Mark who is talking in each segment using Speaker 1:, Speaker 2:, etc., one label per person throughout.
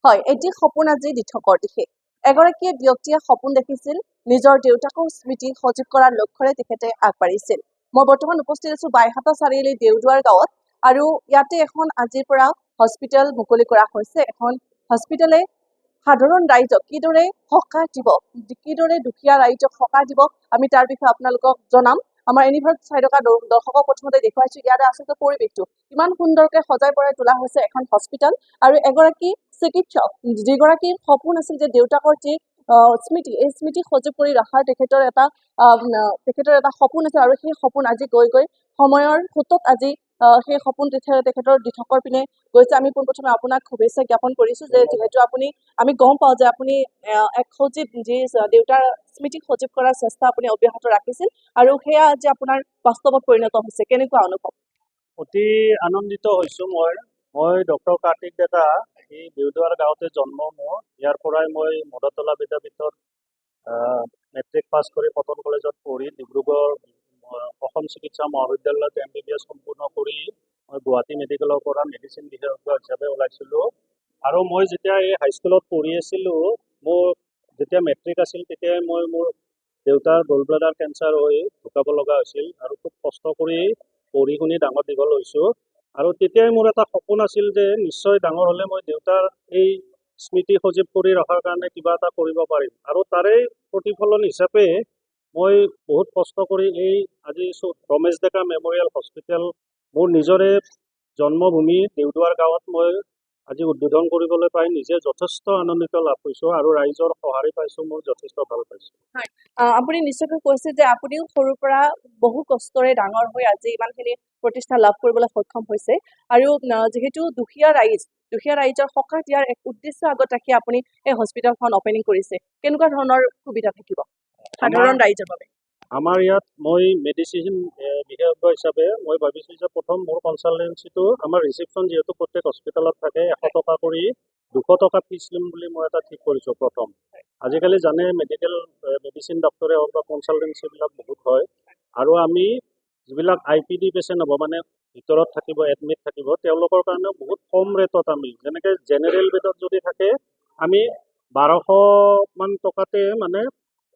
Speaker 1: হয়, এটি সপোন আজি দিঠকৰ দিশে। এগৰাকী ব্যক্তিয়ে সপোন দেখিছিল নিজৰ দেউতাকৰ স্মৃতি সজীৱ কৰাৰ লক্ষ্যৰে তেখেতে আগবাঢ়িছিল। মই বৰ্তমান উপস্থিত আছো বাইহাটা চাৰিআলি দেউদুৱাৰ গাঁৱত আৰু ইয়াতে এখন আজিৰ পৰা হস্পিটেল মুকলি কৰা হৈছে। এখন হস্পিটেলে সাধাৰণ ৰাইজক কিদৰে সকাহ দিব, কিদৰে দুখীয়া ৰাইজক সকাহ দিব, আমি তাৰ বিষয়ে আপোনালোকক জনাম। আমাৰ এনিভাৰ্চ চাই থকা দৰ্শকক প্ৰথমতে দেখুৱাইছো ইয়াৰে আচলতে পৰিৱেশটো কিমান সুন্দৰকৈ সজাই পৰাই তোলা হৈছে এখন হস্পিটেল আৰু এগৰাকী চিকিৎসক যিগৰাকীৰ সপোন আছিল যে দেউতাকৰ যি স্মৃতি, এই স্মৃতি সজীৱ কৰি ৰখাৰ তেখেতৰ এটা সপোন আছে আৰু সেই সপোন আজি গৈ গৈ সময়ৰ সোঁতত আজি সেই সপোন তেখেতৰ দিঠকৰ পিনে গৈছে। আমি পোনপ্ৰথমে আপোনাক শুভেচ্ছা জ্ঞাপন কৰিছো যে যিহেতু আমি গম পাওঁ যে আপুনি এক সজীৱ যি দেউতাৰ স্মৃতি সজীৱ কৰাৰ চেষ্টা আপুনি অব্যাহত ৰাখিছিল আৰু সেয়া আজি আপোনাৰ বাস্তৱত পৰিণত হৈছে। কেনেকুৱা অনুভৱ?
Speaker 2: অতি আনন্দিত হৈছো। মই ডক্টৰ কাৰ্তিক ডেকা, এই দেউদুৱাৰ গাঁৱতে জন্ম মোৰ। ইয়াৰ পৰাই মই মদতলা বিদ্যাপীঠত মেট্ৰিক পাছ কৰি কটন কলেজত পঢ়ি ডিব্ৰুগড় অসম চিকিৎসা মহাবিদ্যালয়ত MBBS সম্পূৰ্ণ কৰি মই গুৱাহাটী মেডিকেলৰ পৰা মেডিচিন বিশেষজ্ঞ হিচাপে ওলাইছিলোঁ। আৰু মই যেতিয়া এই হাইস্কুলত পঢ়ি আছিলোঁ, মোৰ যেতিয়া মেট্ৰিক আছিল তেতিয়াই মই মোৰ দেউতাৰ গল ব্লাডাৰ কেঞ্চাৰ হৈ ঢুকাব লগা হৈছিল আৰু খুব কষ্ট কৰি পঢ়ি শুনি ডাঙৰ দীঘল হৈছোঁ। আৰু তেতিয়াই মোৰ এটা সপোন আছিল যে নিশ্চয় ডাঙৰ হ'লে মই দেউতাৰ এই স্মৃতি সজীৱ কৰি ৰখাৰ কাৰণে কিবা এটা কৰিব পাৰিম। আৰু তাৰে প্ৰতিফলন হিচাপে মই বহুত কষ্ট কৰি এই আজি ৰমেশ ডেকা মেমৰিয়েল হস্পিটেল, মোৰ নিজৰে জন্মভূমি দেউদুৱাৰ গাঁৱত মই আজি উদ্বোধন কৰিবলৈ পাই নিজে যথেষ্ট আনন্দিত লাভ কৰিছোঁ আৰু ৰাইজৰ সঁহাৰি পাইছোঁ, মোৰ যথেষ্ট ভাল পাইছোঁ।
Speaker 1: আপুনি নিশ্চয়কৈ কৈছে যে আপুনিও সৰুৰ পৰা বহু কষ্টৰে ডাঙৰ হৈ আজি ইমানখিনি প্ৰতিষ্ঠা লাভ কৰিবলৈ সক্ষম হৈছে আৰু যিহেতু দুখীয়া ৰাইজৰ সকাহ দিয়াৰ এক উদ্দেশ্য আগত ৰাখি আপুনি এই হস্পিটেলখন অপেনিং কৰিছে, কেনেকুৱা ধৰণৰ সুবিধা থাকিব সাধাৰণ ৰাইজৰ বাবে?
Speaker 2: আমাৰ ইয়াত মই মেডিচিন বিশেষজ্ঞ হিচাপে মই ভাবিছোঁ যে প্ৰথম মোৰ কনচালটেঞ্চিটো আমাৰ ৰিচিপশ্যন যিহেতু প্ৰত্যেক হস্পিটেলত থাকে 100 টকা কৰি 200 টকা ফিজ ল'ম বুলি মই এটা ঠিক কৰিছোঁ প্ৰথম। আজিকালি জানে মেডিচিন ডক্টৰে হওক বা কনচালটেঞ্চিবিলাক বহুত হয় আৰু আমি যিবিলাক IPD পেচেণ্ট হ'ব, মানে ভিতৰত থাকিব, এডমিট থাকিব, তেওঁলোকৰ কাৰণে বহুত কম ৰেটত আমি যেনেকৈ জেনেৰেল বেডত যদি থাকে আমি 1200 টকাতে মানে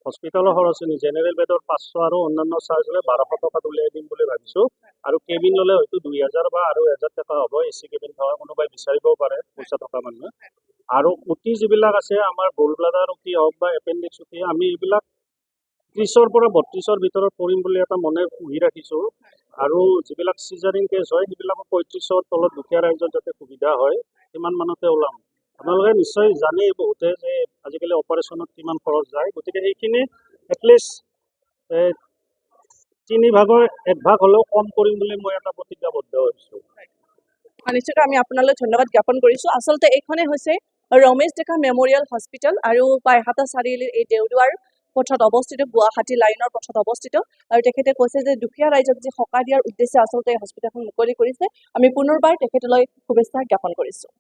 Speaker 2: হস্পিটেলৰ খৰচখিনি জেনেৰেল বেডৰ 500 আৰু অন্যান্য চাৰ্জ হ'লে 1200 টকাত উলিয়াই দিম বুলি ভাবিছোঁ। আৰু কেবিন ল'লে হয়তো 2000 বা আৰু 1000 টকা হ'ব। AC কেবিন থকা কোনোবাই বিচাৰিবও পাৰে পইচা থকা মানুহে। আৰু অতি যিবিলাক আছে আমাৰ গল ব্লাডাৰ অতি হওক বা এপেণ্ডিক্স অতি, আমি এইবিলাক 30ৰ পৰা 32ৰ ভিতৰত কৰিম বুলি এটা মনে পুহি ৰাখিছোঁ। আৰু যিবিলাক চিজাৰিং কেছ হয় সেইবিলাকো 35ৰ তলত দুখীয়া ৰাইজৰ যাতে সুবিধা হয় সিমান মানতে ওলাম। আপোনালোকে নিশ্চয় জানেই বহুতে যে আজিকালি অপাৰেশ্যনত কিমান খৰচ যায়, গতিকে সেইখিনি এটলিষ্ট 3 ভাগৰ 1 ভাগ হ'লেও কম কৰিম বুলি মই এটা প্ৰতিজ্ঞাবদ্ধ হৈছোঁ।
Speaker 1: নিশ্চয়কৈ আমি আপোনালৈ ধন্যবাদ জ্ঞাপন কৰিছোঁ। আচলতে এইখনেই হৈছে ৰমেশ ডেকা মেমৰিয়েল হস্পিটেল আৰু বাইহাটা চাৰিআলিৰ এই দেউদুৱাৰ পথত অৱস্থিত, গুৱাহাটী লাইনৰ পথত অৱস্থিত। আৰু তেখেতে কৈছে যে দুখীয়া ৰাইজক যি সকাহ দিয়াৰ উদ্দেশ্যে আচলতে এই হস্পিটেলখন মুকলি কৰিছে। আমি পুনৰবাৰ তেখেতলৈ শুভেচ্ছা জ্ঞাপন কৰিছোঁ।